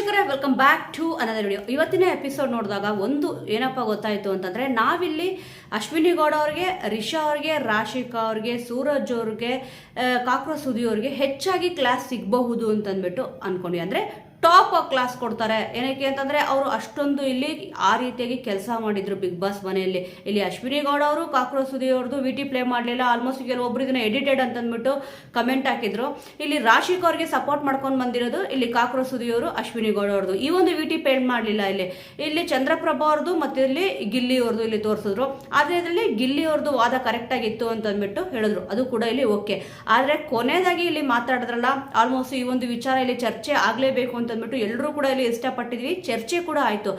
ವೀಕ್ಷಕರೇ, welcome back to another video. ಇವತ್ತಿನ episode ನೋಡಿದಾಗ ಒಂದು ಏನಪ್ಪ ಗೊತ್ತಾಯಿತು ಅಂತಂದರೆ, ನಾವಿಲ್ಲಿ ಅಶ್ವಿನಿ ಗೌಡ ಅವ್ರಿಗೆ, ರಿಷಾ ಅವ್ರಿಗೆ, ರಾಶಿಕಾ ಅವ್ರಿಗೆ, ಸೂರಜ್ ಅವ್ರಿಗೆ, ಕಾಕ್ರೋಚ್ ಸುದಿ ಅವ್ರಿಗೆ ಹೆಚ್ಚಾಗಿ ಕ್ಲಾಸ್ ಸಿಗಬಹುದು ಅಂತಂದ್ಬಿಟ್ಟು ಅನ್ಕೊಂಡ್ವಿ. ಅಂದರೆ ಟಾಪ್ ಕ್ಲಾಸ್ ಕೊಡ್ತಾರೆ. ಏನಕ್ಕೆ ಅಂತಂದರೆ ಅವರು ಅಷ್ಟೊಂದು ಇಲ್ಲಿ ಆ ರೀತಿಯಾಗಿ ಕೆಲಸ ಮಾಡಿದ್ರು ಬಿಗ್ ಬಾಸ್ ಮನೆಯಲ್ಲಿ. ಇಲ್ಲಿ ಅಶ್ವಿನಿ ಗೌಡ ಅವರು, ಕಾಕ್ರೋಚ್ ಸುದಿ ಅವ್ರದ್ದು ವಿಟಿ ಪ್ಲೇ ಮಾಡಲಿಲ್ಲ. ಆಲ್ಮೋಸ್ಟ್ ಕೆಲವೊಬ್ರು ಇದನ್ನ ಎಡಿಟೆಡ್ ಅಂತಂದ್ಬಿಟ್ಟು ಕಮೆಂಟ್ ಹಾಕಿದ್ರು. ಇಲ್ಲಿ ರಾಶಿಕಾ ಅವ್ರಿಗೆ ಸಪೋರ್ಟ್ ಮಾಡ್ಕೊಂಡು ಬಂದಿರೋದು ಇಲ್ಲಿ ಕಾಕ್ರೋಚ್ ಸುದಿ ಅವರು, ಅಶ್ವಿನಿ ಗೌಡ ಅವ್ರದ್ದು ಈ ಒಂದು ವಿಟಿ ಪ್ಲೇ ಮಾಡಲಿಲ್ಲ. ಇಲ್ಲಿ ಚಂದ್ರಪ್ರಭಾ ಅವ್ರದ್ದು ಮತ್ತು ಇಲ್ಲಿ ಗಿಲ್ಲಿ ಅವ್ರದ್ದು ಇಲ್ಲಿ ತೋರಿಸಿದ್ರು. ಆದರೆ ಇದರಲ್ಲಿ ಗಿಲ್ಲಿ ಅವ್ರದ್ದು ವಾದ ಕರೆಕ್ಟ್ ಆಗಿತ್ತು ಅಂತಂದ್ಬಿಟ್ಟು ಹೇಳಿದ್ರು. ಅದು ಕೂಡ ಇಲ್ಲಿ ಓಕೆ. ಆದರೆ ಕೊನೆಯದಾಗಿ ಇಲ್ಲಿ ಮಾತಾಡಿದ್ರಲ್ಲ, ಆಲ್ಮೋಸ್ಟ್ ಈ ಒಂದು ವಿಚಾರ ಇಲ್ಲಿ ಚರ್ಚೆ ಆಗಲೇಬೇಕು ಅಂತಂದ್ಬಿಟ್ಟು ಎಲ್ಲರೂ ಕೂಡ ಇಲ್ಲಿ ಇಷ್ಟಪಟ್ಟಿದ್ವಿ. ಚರ್ಚೆ ಕೂಡ ಆಯಿತು.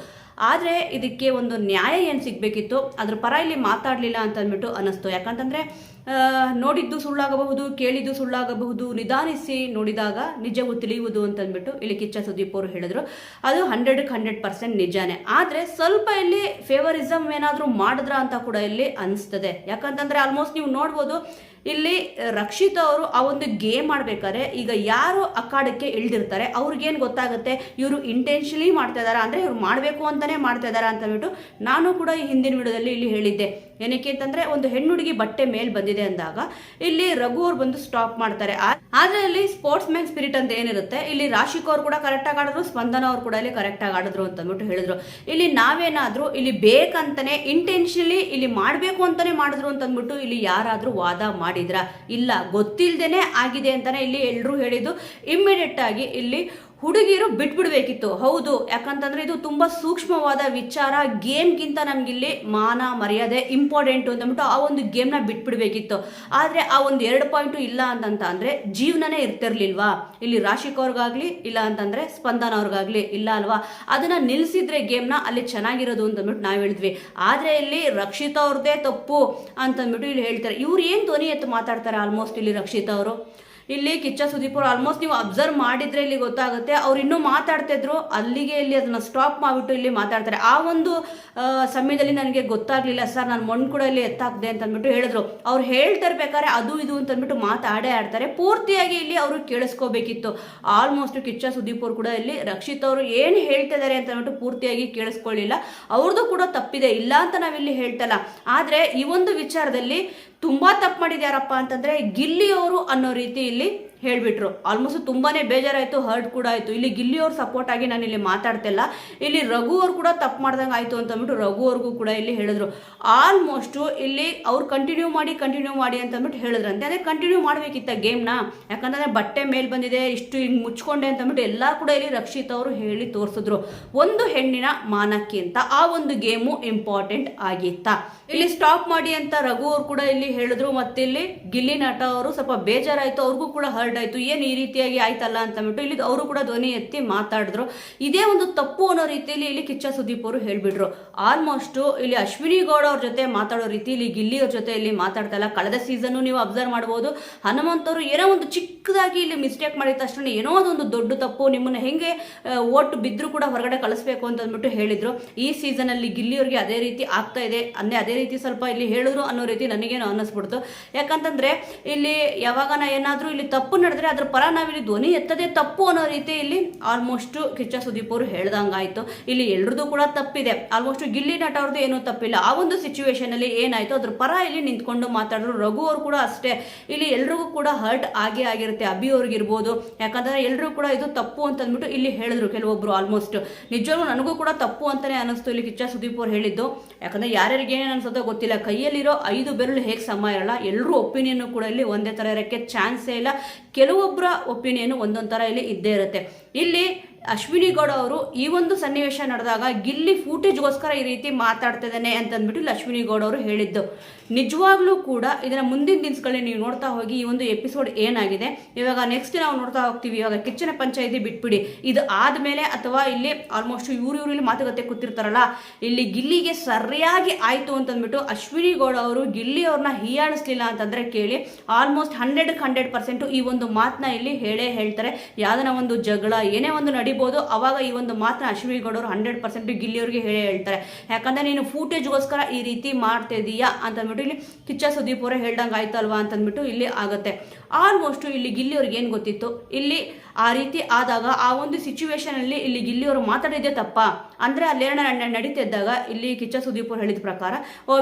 ಆದರೆ ಇದಕ್ಕೆ ಒಂದು ನ್ಯಾಯ ಏನು ಸಿಗಬೇಕಿತ್ತು, ಅದ್ರ ಪರ ಇಲ್ಲಿ ಮಾತಾಡಲಿಲ್ಲ ಅಂತಂದ್ಬಿಟ್ಟು ಅನ್ನಿಸ್ತು. ಯಾಕಂತಂದರೆ ನೋಡಿದ್ದು ಸುಳ್ಳಾಗಬಹುದು, ಕೇಳಿದ್ದು ಸುಳ್ಳಾಗಬಹುದು, ನಿಧಾನಿಸಿ ನೋಡಿದಾಗ ನಿಜವು ತಿಳಿಯುವುದು ಅಂತಂದ್ಬಿಟ್ಟು ಇಲ್ಲಿ ಕಿಚ್ಚ ಸುದೀಪ್ ಅವರು ಹೇಳಿದ್ರು. ಅದು 100% ನಿಜಾನೇ. ಆದರೆ ಸ್ವಲ್ಪ ಇಲ್ಲಿ ಫೇವರಿಸಮ್ ಏನಾದರೂ ಮಾಡಿದ್ರ ಅಂತ ಕೂಡ ಇಲ್ಲಿ ಅನಿಸ್ತದೆ. ಯಾಕಂತಂದರೆ ಆಲ್ಮೋಸ್ಟ್ ನೀವು ನೋಡ್ಬೋದು, ಇಲ್ಲಿ ರಕ್ಷಿತಾ ಅವರು ಆ ಒಂದು ಗೇಮ್ ಆಡ್ಬೇಕಾದ್ರೆ ಈಗ ಯಾರು ಅಖಾಡಕ್ಕೆ ಇಳ್ದಿರ್ತಾರೆ ಅವ್ರಿಗೇನು ಗೊತ್ತಾಗುತ್ತೆ, ಇವರು ಇಂಟೆನ್ಷನಲಿ ಮಾಡ್ತಾ ಇದಾರ, ಅಂದರೆ ಇವ್ರು ಮಾಡಬೇಕು ಅಂತಾನೆ ಮಾಡ್ತಾ ಇದಾರ ಅಂತಂದ್ಬಿಟ್ಟು ನಾನು ಕೂಡ ಈ ಹಿಂದಿನ ವಿಡಿಯೋದಲ್ಲಿ ಇಲ್ಲಿ ಹೇಳಿದ್ದೆ. ಏನಕ್ಕೆ ಅಂತಂದರೆ ಒಂದು ಹೆಣ್ಣು ಹುಡುಗಿ ಬಟ್ಟೆ ಮೇಲೆ ಬಂದಿದೆ ಅಂದಾಗ ಇಲ್ಲಿ ರಘು ಅವ್ರು ಬಂದು ಸ್ಟಾಪ್ ಮಾಡ್ತಾರೆ. ಆದರೆ ಇಲ್ಲಿ ಸ್ಪೋರ್ಟ್ಸ್ ಮ್ಯಾನ್ ಸ್ಪಿರಿಟ್ ಅಂತ ಏನಿರುತ್ತೆ, ಇಲ್ಲಿ ರಾಶಿಕಾ ಅವ್ರು ಕೂಡ ಕರೆಕ್ಟಾಗಿ ಆಡಿದ್ರು, ಸ್ಪಂದನ ಅವ್ರು ಕೂಡ ಇಲ್ಲಿ ಕರೆಕ್ಟಾಗಿ ಆಡಿದ್ರು ಅಂತಂದ್ಬಿಟ್ಟು ಹೇಳಿದ್ರು. ಇಲ್ಲಿ ನಾವೇನಾದರೂ ಇಲ್ಲಿ ಬೇಕಂತಾನೆ ಇಂಟೆನ್ಷನಲಿ ಇಲ್ಲಿ ಮಾಡಬೇಕು ಅಂತಾನೆ ಮಾಡಿದ್ರು ಅಂತಂದ್ಬಿಟ್ಟು ಇಲ್ಲಿ ಯಾರಾದರೂ ವಾದ ಮಾಡಿದ್ರ? ಇಲ್ಲ, ಗೊತ್ತಿಲ್ಲದೇನೆ ಆಗಿದೆ ಅಂತಾನೆ ಇಲ್ಲಿ ಎಲ್ಲರೂ ಹೇಳಿದ್ದು. ಇಮ್ಮಿಡಿಯೇಟ್ ಆಗಿ ಇಲ್ಲಿ ಹುಡುಗಿರು ಬಿಟ್ಬಿಡ್ಬೇಕಿತ್ತು. ಹೌದು, ಯಾಕಂತಂದ್ರೆ ಇದು ತುಂಬಾ ಸೂಕ್ಷ್ಮವಾದ ವಿಚಾರ. ಗೇಮ್ಗಿಂತ ನಮ್ಗಿಲ್ಲಿ ಮಾನ ಮರ್ಯಾದೆ ಇಂಪಾರ್ಟೆಂಟು ಅಂತಂದ್ಬಿಟ್ಟು ಆ ಒಂದು ಗೇಮ್ನ ಬಿಟ್ಬಿಡ್ಬೇಕಿತ್ತು. ಆದರೆ ಆ ಒಂದು 2 ಪಾಯಿಂಟು ಇಲ್ಲ ಅಂತಂತ ಅಂದರೆ ಜೀವನನೇ ಇರ್ತಿರ್ಲಿಲ್ವಾ? ಇಲ್ಲಿ ರಾಶಿಕಾ ಅವ್ರಿಗಾಗ್ಲಿ, ಇಲ್ಲ ಅಂತಂದ್ರೆ ಸ್ಪಂದನ ಅವ್ರಿಗಾಗ್ಲಿ, ಇಲ್ಲ ಅಲ್ವಾ? ಅದನ್ನ ನಿಲ್ಸಿದ್ರೆ ಗೇಮ್ನ ಅಲ್ಲಿ ಚೆನ್ನಾಗಿರೋದು ಅಂತಂದ್ಬಿಟ್ಟು ನಾವು ಹೇಳಿದ್ವಿ. ಆದರೆ ಇಲ್ಲಿ ರಕ್ಷಿತಾ ಅವ್ರದ್ದೇ ತಪ್ಪು ಅಂತಂದ್ಬಿಟ್ಟು ಇಲ್ಲಿ ಹೇಳ್ತಾರೆ. ಇವ್ರು ಏನು ಧ್ವನಿ ಎತ್ತು ಮಾತಾಡ್ತಾರೆ ಆಲ್ಮೋಸ್ಟ್ ಇಲ್ಲಿ ರಕ್ಷಿತಾ ಅವರು. ಇಲ್ಲಿ ಕಿಚ್ಚ ಸುದೀಪ್ ಅವರು ಆಲ್ಮೋಸ್ಟ್ ನೀವು ಅಬ್ಸರ್ವ್ ಮಾಡಿದ್ರೆ ಇಲ್ಲಿ ಗೊತ್ತಾಗುತ್ತೆ, ಅವ್ರು ಇನ್ನೂ ಮಾತಾಡ್ತಿದ್ರು, ಅಲ್ಲಿಗೆ ಇಲ್ಲಿ ಅದನ್ನ ಸ್ಟಾಪ್ ಮಾಡಿಬಿಟ್ಟು ಇಲ್ಲಿ ಮಾತಾಡ್ತಾರೆ. ಆ ಒಂದು ಸಮಯದಲ್ಲಿ ನನಗೆ ಗೊತ್ತಾಗ್ಲಿಲ್ಲ ಸರ್, ನಾನು ಮಣ್ಣು ಕೂಡ ಇಲ್ಲಿ ಎತ್ತಾಕ್ದೆ ಅಂತಂದ್ಬಿಟ್ಟು ಹೇಳಿದ್ರು. ಅವ್ರು ಹೇಳ್ತಾ ಇರ್ಬೇಕಾದ್ರೆ ಅದು ಇದು ಅಂತಂದ್ಬಿಟ್ಟು ಮಾತಾಡೇ ಆಡ್ತಾರೆ. ಪೂರ್ತಿಯಾಗಿ ಇಲ್ಲಿ ಅವರು ಕೇಳಿಸ್ಕೋಬೇಕಿತ್ತು. ಆಲ್ಮೋಸ್ಟ್ ಕಿಚ್ಚ ಸುದೀಪ್ ಅವರು ಕೂಡ ಇಲ್ಲಿ ರಕ್ಷಿತ್ ಅವರು ಏನು ಹೇಳ್ತಾ ಇದ್ದಾರೆ ಅಂತಂದ್ಬಿಟ್ಟು ಪೂರ್ತಿಯಾಗಿ ಕೇಳಿಸ್ಕೊಳ್ಳಿಲ್ಲ. ಅವ್ರದ್ದು ಕೂಡ ತಪ್ಪಿದೆ, ಇಲ್ಲ ಅಂತ ನಾವಿಲ್ಲಿ ಹೇಳ್ತಲ್ಲ. ಆದರೆ ಈ ಒಂದು ವಿಚಾರದಲ್ಲಿ ತುಂಬಾ ತಪ್ಪು ಮಾಡಿದ್ಯಾರಪ್ಪ ಅಂತಂದ್ರೆ ಗಿಲ್ಲಿ ಅವರು ಅನ್ನೋ ರೀತಿ ಇಲ್ಲಿ ಹೇಳ್ಬಿಟ್ರು. ಆಲ್ಮೋಸ್ಟ್ ತುಂಬಾನೇ ಬೇಜಾರಾಯ್ತು, ಹರ್ಟ್ ಕೂಡ ಆಯ್ತು. ಇಲ್ಲಿ ಗಿಲ್ಲಿ ಅವ್ರ ಸಪೋರ್ಟ್ ಆಗಿ ನಾನು ಇಲ್ಲಿ ಮಾತಾಡ್ತಿಲ್ಲ. ಇಲ್ಲಿ ರಘು ಅವ್ರು ಕೂಡ ತಪ್ಪು ಮಾಡ್ದಂಗೆ ಆಯ್ತು ಅಂತಂದ್ಬಿಟ್ಟು ರಘು ಅವ್ರಿಗೂ ಕೂಡ ಇಲ್ಲಿ ಹೇಳಿದ್ರು. ಆಲ್ಮೋಸ್ಟ್ ಇಲ್ಲಿ ಅವ್ರು ಕಂಟಿನ್ಯೂ ಮಾಡಿ ಅಂತಂದ್ಬಿಟ್ಟು ಹೇಳಿದ್ರಂತೆ. ಅದೇ ಕಂಟಿನ್ಯೂ ಮಾಡ್ಬೇಕಿತ್ತ ಗೇಮ್ನ? ಯಾಕಂತಂದ್ರೆ ಬಟ್ಟೆ ಮೇಲ್ ಬಂದಿದೆ, ಇಷ್ಟು ಹಿಂಗೆ ಮುಚ್ಕೊಂಡೆ ಅಂತಂದ್ಬಿಟ್ಟು ಎಲ್ಲ ಕೂಡ ಇಲ್ಲಿ ರಕ್ಷಿತ್ ಅವರು ಹೇಳಿ ತೋರಿಸಿದ್ರು. ಒಂದು ಹೆಣ್ಣಿನ ಮಾನಕ್ಕಿಂತ ಆ ಒಂದು ಗೇಮು ಇಂಪಾರ್ಟೆಂಟ್ ಆಗಿತ್ತ. ಇಲ್ಲಿ ಸ್ಟಾಪ್ ಮಾಡಿ ಅಂತ ರಘು ಅವ್ರು ಕೂಡ ಇಲ್ಲಿ ಹೇಳಿದ್ರು. ಮತ್ತೆ ಇಲ್ಲಿ ಗಿಲ್ಲಿ ನಟ ಅವರು ಸ್ವಲ್ಪ ಬೇಜಾರಾಯ್ತು, ಅವ್ರಿಗೂ ಕೂಡ ಹರ್ಟ್ ಆಯ್ತು. ಏನು ಈ ರೀತಿಯಾಗಿ ಆಯ್ತಲ್ಲ ಅಂತಂದ್ಬಿಟ್ಟು ಇಲ್ಲಿ ಅವರು ಕೂಡ ಧ್ವನಿ ಎತ್ತಿ ಮಾತಾಡಿದ್ರು. ಇದೇ ಒಂದು ತಪ್ಪು ಅನ್ನೋ ರೀತಿಯಲ್ಲಿ ಇಲ್ಲಿ ಕಿಚ್ಚ ಸುದೀಪ್ ಅವರು ಹೇಳ್ಬಿಟ್ರು. ಆಲ್ಮೋಸ್ಟ್ ಇಲ್ಲಿ ಅಶ್ವಿನಿ ಗೌಡ ಅವ್ರ ಜೊತೆ ಮಾತಾಡೋ ರೀತಿ ಇಲ್ಲಿ ಗಿಲ್ಲಿ ಅವ್ರ ಜೊತೆ ಇಲ್ಲಿ ಮಾತಾಡ್ತಾ ಇಲ್ಲ. ಕಳೆದ ಸೀಸನ್ ನೀವು ಅಬ್ಸರ್ವ್ ಮಾಡಬಹುದು, ಹನುಮಂತವರು ಏನೋ ಒಂದು ಚಿಕ್ಕದಾಗಿ ಇಲ್ಲಿ ಮಿಸ್ಟೇಕ್ ಮಾಡಿದ ತಕ್ಷಣ ಏನೋ ಒಂದು ದೊಡ್ಡ ತಪ್ಪು, ನಿಮ್ಮನ್ನ ಹೆಂಗೆ ಓಟ್ ಬಿದ್ರು ಕೂಡ ಹೊರಗಡೆ ಕಳಿಸ್ಬೇಕು ಅಂತಂದ್ಬಿಟ್ಟು ಹೇಳಿದ್ರು. ಈ ಸೀಸನ್ ಅಲ್ಲಿ ಗಿಲ್ಲಿ ಅವ್ರಿಗೆ ಅದೇ ರೀತಿ ಆಗ್ತಾ ಇದೆ. ಅಂದ್ರೆ ಅದೇ ರೀತಿ ಸ್ವಲ್ಪ ಇಲ್ಲಿ ಹೇಳಿದ್ರು ಅನ್ನೋ ರೀತಿ ನನಗೇನು ಅನ್ನಿಸ್ಬಿಡ್ತು. ಯಾಕಂತಂದ್ರೆ ಇಲ್ಲಿ ಯಾವಾಗ ಏನಾದ್ರೂ ಇಲ್ಲಿ ತಪ್ಪು ನಡೆದ್ರೆ ಅದ್ರ ಪರ ನಾವಿಲ್ಲಿ ಧ್ವನಿ ಎತ್ತದೇ ತಪ್ಪು ಅನ್ನೋ ರೀತಿ ಇಲ್ಲಿ ಆಲ್ಮೋಸ್ಟ್ ಕಿಚ್ಚ ಸುದೀಪ್ ಅವರು ಹೇಳ್ದಂಗಾಯ್ತು. ಇಲ್ಲಿ ಎಲ್ರದ್ದು ಕೂಡ ತಪ್ಪಿದೆ. ಆಲ್ಮೋಸ್ಟ್ ಗಿಲ್ಲಿ ನಟ ಅವ್ರದ್ದು ಏನೂ ತಪ್ಪಿಲ್ಲ. ಆ ಒಂದು ಸಿಚುವೇಶನ್ ಅಲ್ಲಿ ಏನಾಯ್ತು ಅದ್ರ ಪರ ಇಲ್ಲಿ ನಿಂತ್ಕೊಂಡು ಮಾತಾಡಿದ್ರು. ರಘು ಅವರು ಕೂಡ ಅಷ್ಟೇ. ಇಲ್ಲಿ ಎಲ್ರಿಗೂ ಕೂಡ ಹರ್ಟ್ ಆಗಿರುತ್ತೆ. ಅಭಿ ಅವ್ರಿಗಿರ್ಬೋದು, ಯಾಕಂದ್ರೆ ಎಲ್ರೂ ಕೂಡ ಇದು ತಪ್ಪು ಅಂತಂದ್ಬಿಟ್ಟು ಇಲ್ಲಿ ಹೇಳಿದ್ರು ಕೆಲವೊಬ್ರು. ಆಲ್ಮೋಸ್ಟ್ ನಿಜವಾಗ್ಲೂ ನನಗೂ ಕೂಡ ತಪ್ಪು ಅಂತಾನೆ ಅನಿಸ್ತು ಇಲ್ಲಿ ಕಿಚ್ಚ ಸುದೀಪ್ ಅವ್ರು ಹೇಳಿದ್ದು. ಯಾಕಂದ್ರೆ ಯಾರ್ಯಾರಿಗೆ ಏನೇನು ಅನ್ಸೋದೋ ಗೊತ್ತಿಲ್ಲ. ಕೈಯಲ್ಲಿರೋ 5 ಬೆರಳು ಹೇಗೆ ಸಮ ಇರಲ್ಲ, ಎಲ್ಲರೂ ಒಪಿನಿಯನ್ ಕೂಡ ಇಲ್ಲಿ ಒಂದೇ ತರ ಇರೋಕ್ಕೆ ಚಾನ್ಸೇ ಇಲ್ಲ. ಕೆಲವೊಬ್ಬರ ಒಪಿನಿಯನ್ ಒಂದೊಂದು ತರ ಇಲ್ಲಿ ಇದ್ದೇ ಇರುತ್ತೆ. ಇಲ್ಲಿ ಅಶ್ವಿನಿ ಗೌಡ ಅವರು ಈ ಒಂದು ಸನ್ನಿವೇಶ ನಡೆದಾಗ ಗಿಲ್ಲಿ ಫೂಟೇಜ್ಗೋಸ್ಕರ ಈ ರೀತಿ ಮಾತಾಡ್ತಿದ್ದಾನೆ ಅಂತಂದ್ಬಿಟ್ಟು ಇಲ್ಲಿ ಅಶ್ವಿನಿ ಗೌಡ ಅವರು ಹೇಳಿದ್ದು. ನಿಜವಾಗ್ಲೂ ಕೂಡ ಇದನ್ನ ಮುಂದಿನ ದಿನಗಳಲ್ಲಿ ನೀವು ನೋಡ್ತಾ ಹೋಗಿ ಈ ಒಂದು ಎಪಿಸೋಡ್ ಏನಾಗಿದೆ. ಇವಾಗ ನೆಕ್ಸ್ಟ್ ನಾವು ನೋಡ್ತಾ ಹೋಗ್ತೀವಿ. ಇವಾಗ ಕಿಚ್ಚನ ಪಂಚಾಯಿತಿ ಬಿಟ್ಬಿಡಿ, ಇದು ಆದ್ಮೇಲೆ ಅಥವಾ ಇಲ್ಲಿ ಆಲ್ಮೋಸ್ಟ್ ಇವ್ರು ಇಲ್ಲಿ ಮಾತುಕತೆ ಕೂತಿರ್ತಾರಲ್ಲ, ಇಲ್ಲಿ ಗಿಲ್ಲಿಗೆ ಸರಿಯಾಗಿ ಆಯ್ತು ಅಂತಂದ್ಬಿಟ್ಟು ಅಶ್ವಿನಿ ಗೌಡ ಅವರು ಗಿಲ್ಲಿ ಅವ್ರನ್ನ ಹೀಯಾಳಿಸ್ಲಿಲ್ಲ ಅಂತಂದ್ರೆ ಕೇಳಿ, ಆಲ್ಮೋಸ್ಟ್ 100% ಈ ಒಂದು ಮಾತನ್ನ ಇಲ್ಲಿ ಹೇಳ್ತಾರೆ. ಯಾವ್ದನ ಒಂದು ಜಗಳ ಏನೇ ಒಂದು ನಡಿ ಆಗಿರ್ಬೋದು, ಅವಾಗ ಈ ಒಂದು ಮಾತನ್ನ ಅಶ್ವಿನಿ ಗೌಡ ಅವರು 100% ಗಿಲ್ಲಿಯವ್ರಿಗೆ ಹೇಳ್ತಾರೆ. ಯಾಕಂದ್ರೆ ನೀನು ಫೂಟೇಜ್ಗೋಸ್ಕರ ಈ ರೀತಿ ಮಾಡ್ತಾ ಇದೀಯಾ ಅಂತಂದ್ಬಿಟ್ಟು ಇಲ್ಲಿ ಕಿಚ್ಚ ಸುದೀಪ್ ಅವರೇ ಹೇಳ್ದಂಗೆ ಆಯ್ತಲ್ವಾ ಅಂತಂದ್ಬಿಟ್ಟು ಇಲ್ಲಿ ಆಗುತ್ತೆ. ಆಲ್ಮೋಸ್ಟ್ ಇಲ್ಲಿ ಗಿಲ್ಲಿಯವ್ರಿಗೆ ಏನು ಗೊತ್ತಿತ್ತು, ಇಲ್ಲಿ ಆ ರೀತಿ ಆದಾಗ ಆ ಒಂದು ಸಿಚುವೇಶನ್ ಅಲ್ಲಿ ಇಲ್ಲಿ ಗಿಲ್ಲಿಯವರು ಮಾತಾಡಿದ್ದೆ ತಪ್ಪ ಅಂದ್ರೆ ಅಲ್ಲೇನ ನಡೀತಿದ್ದಾಗ ಇಲ್ಲಿ ಕಿಚ್ಚ ಸುದೀಪ್ ಅವ್ರು ಹೇಳಿದ ಪ್ರಕಾರ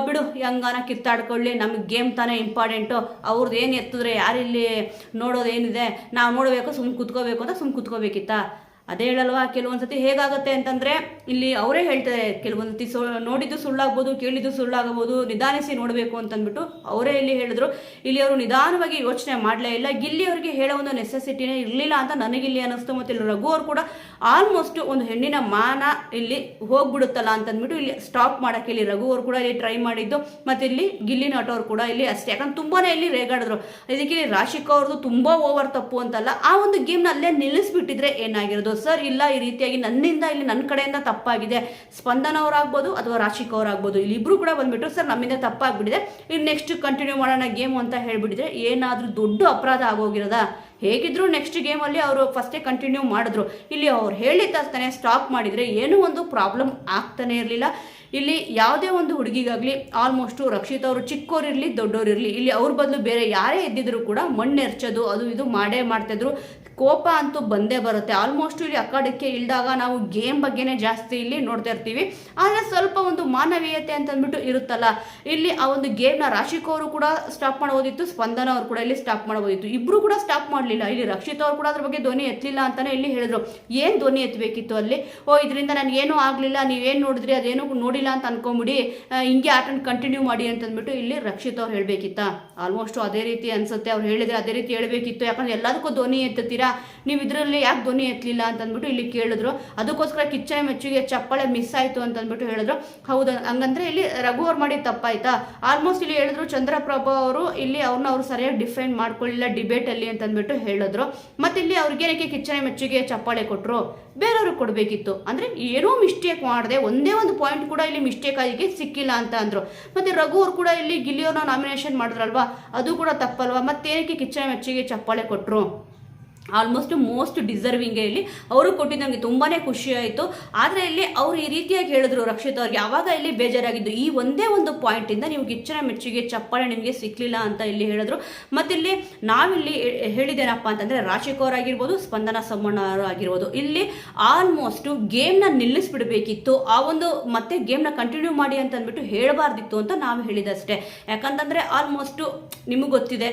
ಬಿಡು ಹೆಂಗಾನ ಕಿತ್ತಾಡ್ಕೊಳ್ಳಿ, ನಮ್ಗೆ ಗೇಮ್ ತಾನೇ ಇಂಪಾರ್ಟೆಂಟು, ಅವ್ರದ್ದು ಏನು ಎತ್ತಿದ್ರೆ ಯಾರಿಲ್ಲಿ ನೋಡೋದೇನಿದೆ, ನಾವು ನೋಡಬೇಕು ಸುಮ್ಮನೆ ಕುತ್ಕೋಬೇಕು ಅಂತ ಸುಮ್ಮನೆ ಕುತ್ಕೋಬೇಕಿತ್ತಾ? ಅದೇ ಹೇಳಲ್ವಾ, ಕೆಲವೊಂದ್ಸತಿ ಹೇಗಾಗುತ್ತೆ ಅಂತಂದ್ರೆ ಇಲ್ಲಿ ಅವರೇ ಹೇಳ್ತಾರೆ, ಕೆಲವೊಂದ್ಸತಿ ನೋಡಿದ್ದು ಸುಳ್ಳಾಗ್ಬೋದು, ಕೇಳಿದ್ದು ಸುಳ್ಳಾಗಬಹುದು, ನಿಧಾನಿಸಿ ನೋಡಬೇಕು ಅಂತಂದ್ಬಿಟ್ಟು ಅವರೇ ಇಲ್ಲಿ ಹೇಳಿದ್ರು. ಇಲ್ಲಿ ಅವರು ನಿಧಾನವಾಗಿ ಯೋಚನೆ ಮಾಡಲೇ ಇಲ್ಲ, ಗಿಲ್ಲಿ ಅವರಿಗೆ ಹೇಳೋ ಒಂದು ನೆಸೆಸಿಟಿನೇ ಇರಲಿಲ್ಲ ಅಂತ ನನಗಿಲ್ಲಿ ಅನ್ನಿಸ್ತು. ಮತ್ತು ಇಲ್ಲಿ ರಘು ಅವರು ಕೂಡ ಆಲ್ಮೋಸ್ಟ್ ಒಂದು ಹೆಣ್ಣಿನ ಮಾನ ಇಲ್ಲಿ ಹೋಗ್ಬಿಡುತ್ತಲ್ಲ ಅಂತಂದ್ಬಿಟ್ಟು ಇಲ್ಲಿ ಸ್ಟಾಪ್ ಮಾಡೋಕ್ಕೆ ಇಲ್ಲಿ ರಘು ಅವರು ಕೂಡ ಇಲ್ಲಿ ಟ್ರೈ ಮಾಡಿದ್ದು. ಮತ್ತು ಇಲ್ಲಿ ಗಿಲ್ಲಿ ನಟ ಅವರು ಕೂಡ ಇಲ್ಲಿ ಅಷ್ಟೇ, ಯಾಕಂದ್ರೆ ತುಂಬಾನೇ ಇಲ್ಲಿ ರೇಗಾಡಿದ್ರು. ಇದಕ್ಕೆ ಇಲ್ಲಿ ರಾಶಿಕಾ ಅವ್ರದ್ದು ತುಂಬಾ ಓವರ್ ತಪ್ಪು ಅಂತಲ್ಲ, ಆ ಒಂದು ಗೇಮ್ನ ಅಲ್ಲೇ ನಿಲ್ಲಿಸ್ಬಿಟ್ಟಿದ್ರೆ ಏನಾಗಿರೋದು ಸರ್, ಇಲ್ಲ ಈ ರೀತಿಯಾಗಿ ನನ್ನಿಂದ ಇಲ್ಲಿ ನನ್ನ ಕಡೆಯಿಂದ ತಪ್ಪಾಗಿದೆ, ಸ್ಪಂದನ ಅವರಾಗ್ಬೋದು ಅಥವಾ ರಾಶಿಕಾ ಅವರಾಗ್ಬೋದು, ಇಲ್ಲಿ ಇಬ್ರು ಕೂಡ ಬಂದ್ಬಿಟ್ಟು ಸರ್ ನಮ್ಮಿಂದ ತಪ್ಪಾಗ್ಬಿಟ್ಟಿದೆ, ಇನ್ನು ನೆಕ್ಸ್ಟ್ ಕಂಟಿನ್ಯೂ ಮಾಡೋಣ ಗೇಮ್ ಅಂತ ಹೇಳ್ಬಿಟ್ಟಿದ್ರೆ ಏನಾದ್ರೂ ದೊಡ್ಡ ಅಪರಾಧ ಆಗೋಗಿರೋದಾ? ಹೇಗಿದ್ರು ನೆಕ್ಸ್ಟ್ ಗೇಮಲ್ಲಿ ಅವರು ಫಸ್ಟೇ ಕಂಟಿನ್ಯೂ ಮಾಡಿದ್ರು. ಇಲ್ಲಿ ಅವ್ರು ಹೇಳಿದ ತಕ್ಷಣ ಸ್ಟಾಪ್ ಮಾಡಿದರೆ ಏನೂ ಒಂದು ಪ್ರಾಬ್ಲಮ್ ಆಗ್ತಾನೆ ಇರಲಿಲ್ಲ. ಇಲ್ಲಿ ಯಾವುದೇ ಒಂದು ಹುಡುಗಿಗಾಗಲಿ ಆಲ್ಮೋಸ್ಟು ರಕ್ಷಿತ್ ಅವರು ಚಿಕ್ಕವರಿರಲಿ ದೊಡ್ಡವರಿರಲಿ, ಇಲ್ಲಿ ಅವ್ರ ಬದಲು ಬೇರೆ ಯಾರೇ ಇದ್ದಿದ್ರು ಕೂಡ ಮಣ್ಣೆರ್ಚೋದು ಅದು ಇದು ಮಾಡೇ ಮಾಡ್ತಿದ್ರು. ಕೋಪ ಅಂತೂ ಬಂದೇ ಬರುತ್ತೆ. ಆಲ್ಮೋಸ್ಟ್ ಇಲ್ಲಿ ಅಕ್ಕಡಕ್ಕೆ ಇಲ್ದಾಗ ನಾವು ಗೇಮ್ ಬಗ್ಗೆನೇ ಜಾಸ್ತಿ ಇಲ್ಲಿ ನೋಡ್ತಾ ಇರ್ತೀವಿ. ಆದರೆ ಸ್ವಲ್ಪ ಒಂದು ಮಾನವೀಯತೆ ಅಂತಂದ್ಬಿಟ್ಟು ಇರುತ್ತಲ್ಲ, ಇಲ್ಲಿ ಆ ಒಂದು ಗೇಮ್ನ ರಾಶಿಕಾ ಅವರು ಕೂಡ ಸ್ಟಾಪ್ ಮಾಡ್ಬೋದಿತ್ತು, ಸ್ಪಂದನ ಅವರು ಕೂಡ ಇಲ್ಲಿ ಸ್ಟಾಪ್ ಮಾಡ್ಬೋದಿತ್ತು. ಇಬ್ರು ಕೂಡ ಸ್ಟಾಪ್ ಮಾಡಲಿಲ್ಲ. ಇಲ್ಲಿ ರಕ್ಷಿತ್ ಅವರು ಕೂಡ ಅದ್ರ ಬಗ್ಗೆ ಧ್ವನಿ ಎತ್ತಲಿಲ್ಲ ಅಂತಾನೆ ಇಲ್ಲಿ ಹೇಳಿದ್ರು. ಏನು ಧ್ವನಿ ಎತ್ತಬೇಕಿತ್ತು ಅಲ್ಲಿ? ಇದರಿಂದ ನನಗೇನೂ ಆಗಲಿಲ್ಲ, ನೀವೇನು ನೋಡಿದ್ರಿ ಅದೇನು ನೋಡಿಲ್ಲ ಅಂತ ಅನ್ಕೊಂಬಿಡಿ, ಹಿಂಗೆ ಆಟನ ಕಂಟಿನ್ಯೂ ಮಾಡಿ ಅಂತಂದ್ಬಿಟ್ಟು ಇಲ್ಲಿ ರಕ್ಷಿತ್ ಅವ್ರು ಹೇಳಬೇಕಿತ್ತಾ? ಆಲ್ಮೋಸ್ಟ್ ಅದೇ ರೀತಿ ಅನ್ಸುತ್ತೆ, ಅವ್ರು ಹೇಳಿದ್ರೆ ಅದೇ ರೀತಿ ಹೇಳಬೇಕಿತ್ತು. ಯಾಕಂದ್ರೆ ಎಲ್ಲದಕ್ಕೂ ಧ್ವನಿ ಎತ್ತುತ್ತೀರಾ, ನೀವು ಇದರಲ್ಲಿ ಯಾಕೆ ಧ್ವನಿ ಎತ್ತಲಿಲ್ಲ ಅಂತಂದ್ಬಿಟ್ಟು ಇಲ್ಲಿ ಕೇಳಿದ್ರು. ಅದಕ್ಕೋಸ್ಕರ ಕಿಚ್ಚನ ಮೆಚ್ಚುಗೆ ಚಪ್ಪಾಳೆ ಮಿಸ್ ಆಯಿತು ಅಂತಂದ್ಬಿಟ್ಟು ಹೇಳಿದ್ರು. ಹೌದು, ಹಂಗಂದ್ರೆ ಇಲ್ಲಿ ರಘು ಅವ್ರು ಮಾಡಿದ ತಪ್ಪಾಯ್ತಾ? ಆಲ್ಮೋಸ್ಟ್ ಇಲ್ಲಿ ಹೇಳಿದ್ರು ಚಂದ್ರಪ್ರಭಾ ಅವರು ಇಲ್ಲಿ ಅವ್ರು ಸರಿಯಾಗಿ ಡಿಫೈನ್ ಮಾಡ್ಕೊಳ್ಳಿಲ್ಲ ಡಿಬೇಟಲ್ಲಿ ಅಂತಂದ್ಬಿಟ್ಟು ಹೇಳಿದ್ರು. ಮತ್ತು ಇಲ್ಲಿ ಅವ್ರಿಗೇನಕ್ಕೆ ಕಿಚ್ಚನ ಮೆಚ್ಚುಗೆ ಚಪ್ಪಾಳೆ ಕೊಟ್ಟರು? ಬೇರೆಯವ್ರಿಗೆ ಕೊಡಬೇಕಿತ್ತು. ಅಂದರೆ ಏನೋ ಮಿಸ್ಟೇಕ್ ಮಾಡಿದೆ, ಒಂದೇ ಒಂದು ಪಾಯಿಂಟ್ ಕೂಡ ಇಲ್ಲಿ ಮಿಸ್ಟೇಕ್ ಆಗಿ ಸಿಕ್ಕಿಲ್ಲ ಅಂತ ಅಂದರು. ಮತ್ತು ರಘು ಅವ್ರು ಕೂಡ ಇಲ್ಲಿ ಗಿಲ್ಲಿಯವ್ರನ್ನ ನಾಮಿನೇಷನ್ ಮಾಡಿದ್ರಲ್ವಾ, ಅದು ಕೂಡ ತಪ್ಪಲ್ವಾ? ಮತ್ತೇನಕ್ಕೆ ಕಿಚ್ಚನ ಮೆಚ್ಚುಗೆ ಚಪ್ಪಾಳೆ ಕೊಟ್ಟರು? ಆಲ್ಮೋಸ್ಟ್ ಮೋಸ್ಟ್ ಡಿಸರ್ವಿಂಗೇ ಇಲ್ಲಿ ಅವರು ಕೊಟ್ಟಿದ್ದು ನನಗೆ ತುಂಬಾ ಖುಷಿ ಆಯಿತು. ಆದರೆ ಇಲ್ಲಿ ಅವ್ರು ಈ ರೀತಿಯಾಗಿ ಹೇಳಿದ್ರು ರಕ್ಷಿತ್ ಅವ್ರಿಗೆ, ಆವಾಗ ಇಲ್ಲಿ ಬೇಜಾರಾಗಿದ್ದು ಈ ಒಂದೇ ಒಂದು ಪಾಯಿಂಟಿಂದ ನೀವು ಕಿಚ್ಚನ ಮೆಚ್ಚುಗೆ ಚಪ್ಪಾಳೆ ನಿಮಗೆ ಸಿಕ್ಕಲಿಲ್ಲ ಅಂತ ಇಲ್ಲಿ ಹೇಳಿದ್ರು. ಮತ್ತಿಲ್ಲಿ ನಾವಿಲ್ಲಿ ಹೇಳಿದ್ದೇನಪ್ಪ ಅಂತಂದರೆ ರಾಶಿಕಾ ಅವರಾಗಿರ್ಬೋದು, ಸ್ಪಂದನ ಸಮ್ಮಣ್ಣ ಅವರು ಆಗಿರ್ಬೋದು, ಇಲ್ಲಿ ಆಲ್ಮೋಸ್ಟು ಗೇಮ್ನ ನಿಲ್ಲಿಸ್ಬಿಡ್ಬೇಕಿತ್ತು. ಆ ಒಂದು ಮತ್ತೆ ಗೇಮ್ನ ಕಂಟಿನ್ಯೂ ಮಾಡಿ ಅಂತಂದ್ಬಿಟ್ಟು ಹೇಳಬಾರ್ದಿತ್ತು ಅಂತ ನಾವು ಹೇಳಿದಷ್ಟೇ. ಯಾಕಂತಂದರೆ ಆಲ್ಮೋಸ್ಟು ನಿಮಗೆ ಗೊತ್ತಿದೆ,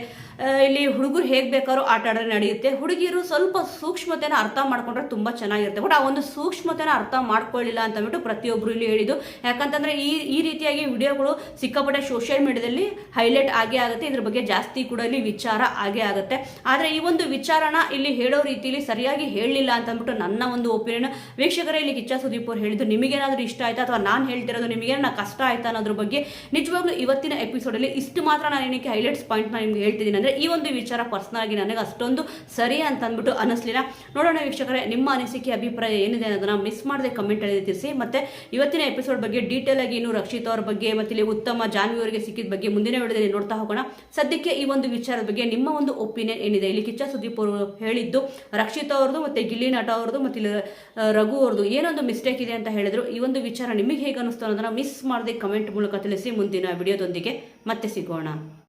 ಇಲ್ಲಿ ಹುಡುಗರು ಹೇಗೆ ಬೇಕಾದ್ರೂ ಆಟ ಆಡೋದು ನಡೆಯುತ್ತೆ. ಹುಡುಗಿಯರು ಸ್ವಲ್ಪ ಸೂಕ್ಷ್ಮತೆನ ಅರ್ಥ ಮಾಡ್ಕೊಂಡ್ರೆ ತುಂಬ ಚೆನ್ನಾಗಿರುತ್ತೆ. ಬಟ್ ಆ ಒಂದು ಸೂಕ್ಷ್ಮತೆನ ಅರ್ಥ ಮಾಡ್ಕೊಳ್ಳಿಲ್ಲ ಅಂತಂದ್ಬಿಟ್ಟು ಪ್ರತಿಯೊಬ್ಬರು ಇಲ್ಲಿ ಹೇಳಿದ್ದು. ಯಾಕಂತಂದರೆ ಈ ರೀತಿಯಾಗಿ ವಿಡಿಯೋಗಳು ಸಿಕ್ಕಾಪಟ್ಟೆ ಸೋಷಿಯಲ್ ಮೀಡಿಯಾದಲ್ಲಿ ಹೈಲೈಟ್ ಆಗೇ ಆಗುತ್ತೆ, ಇದ್ರ ಬಗ್ಗೆ ಜಾಸ್ತಿ ಕೂಡ ಇಲ್ಲಿ ವಿಚಾರ ಆಗೇ ಆಗುತ್ತೆ. ಆದರೆ ಈ ಒಂದು ವಿಚಾರನ ಇಲ್ಲಿ ಹೇಳೋ ರೀತಿಯಲ್ಲಿ ಸರಿಯಾಗಿ ಹೇಳಲಿಲ್ಲ ಅಂತಂದ್ಬಿಟ್ಟು ನನ್ನ ಒಂದು ಒಪಿನಿಯನ್. ವೀಕ್ಷಕರೇ, ಇಲ್ಲಿ ಕಿಚ್ಚ ಸುದೀಪ್ ಅವರು ಹೇಳಿದ್ದು ನಿಮಗೇನಾದರೂ ಇಷ್ಟ ಆಯ್ತಾ ಅಥವಾ ನಾನು ಹೇಳ್ತಿರೋದು ನಿಮಗೇನ ಕಷ್ಟ ಆಯ್ತಾ ಅನ್ನೋದ್ರ ಬಗ್ಗೆ ನಿಜವಾಗ್ಲೂ ಇವತ್ತಿನ ಎಪಿಸೋಡಲ್ಲಿ ಇಷ್ಟು ಮಾತ್ರ ನಾನು ಏನಕ್ಕೆ ಹೈಲೈಟ್ಸ್ ಪಾಯಿಂಟ್ನ ನಿಮ್ಗೆ ಹೇಳ್ತಿದ್ದೀನಿ ಅಂದರೆ ಈ ಒಂದು ವಿಚಾರ ಪರ್ಸನಲ್ ಆಗಿ ನನಗೆ ಅಷ್ಟೊಂದು ಸರಿ ಅಂತ ಅಂದ್ಬಿಟ್ಟು ಅನ್ನಿಸ್ಲಿಲ್ಲ. ನೋಡೋಣ ವೀಕ್ಷಕರೇ, ನಿಮ್ಮ ಅನಿಸಿಕೆ ಅಭಿಪ್ರಾಯ ಏನಿದೆ ಅನ್ನೋದನ್ನ ಮಿಸ್ ಮಾಡದೆ ಕಮೆಂಟ್ ಅಲ್ಲಿ ತಿಳಿಸಿ. ಮತ್ತೆ ಇವತ್ತಿನ ಎಪಿಸೋಡ್ ಬಗ್ಗೆ ಡೀಟೇಲ್ ಆಗಿ ಇನ್ನು ರಕ್ಷಿತ್ ಅವ್ರ ಬಗ್ಗೆ ಮತ್ತೆ ಇಲ್ಲಿ ಉತ್ತಮ ಜಾನ್ವಿ ಅವರಿಗೆ ಸಿಕ್ಕಿದ ಬಗ್ಗೆ ಮುಂದಿನ ವಿಡಿಯೋದಲ್ಲಿ ನೋಡ್ತಾ ಹೋಗೋಣ. ಸದ್ಯಕ್ಕೆ ಈ ಒಂದು ವಿಚಾರದ ಬಗ್ಗೆ ನಿಮ್ಮ ಒಂದು ಒಪಿನಿಯನ್ ಏನಿದೆ? ಇಲ್ಲಿ ಕಿಚ್ಚ ಸುದೀಪ್ ಅವರು ಹೇಳಿದ್ದು ರಕ್ಷಿತ್ ಅವ್ರದ್ದು ಮತ್ತೆ ಗಿಲ್ಲಿ ನಟ ಅವ್ರದ್ದು ಮತ್ತೆ ಇಲ್ಲಿ ರಘು ಅವ್ರದ್ದು ಏನೊಂದು ಮಿಸ್ಟೇಕ್ ಇದೆ ಅಂತ ಹೇಳಿದ್ರು. ಈ ಒಂದು ವಿಚಾರ ನಿಮಗೆ ಹೇಗೆ ಅನಿಸ್ತು ಅನ್ನೋದನ್ನ ಮಿಸ್ ಮಾಡದೆ ಕಮೆಂಟ್ ಮೂಲಕ ತಿಳಿಸಿ. ಮುಂದಿನ ವಿಡಿಯೋದೊಂದಿಗೆ ಮತ್ತೆ ಸಿಗೋಣ.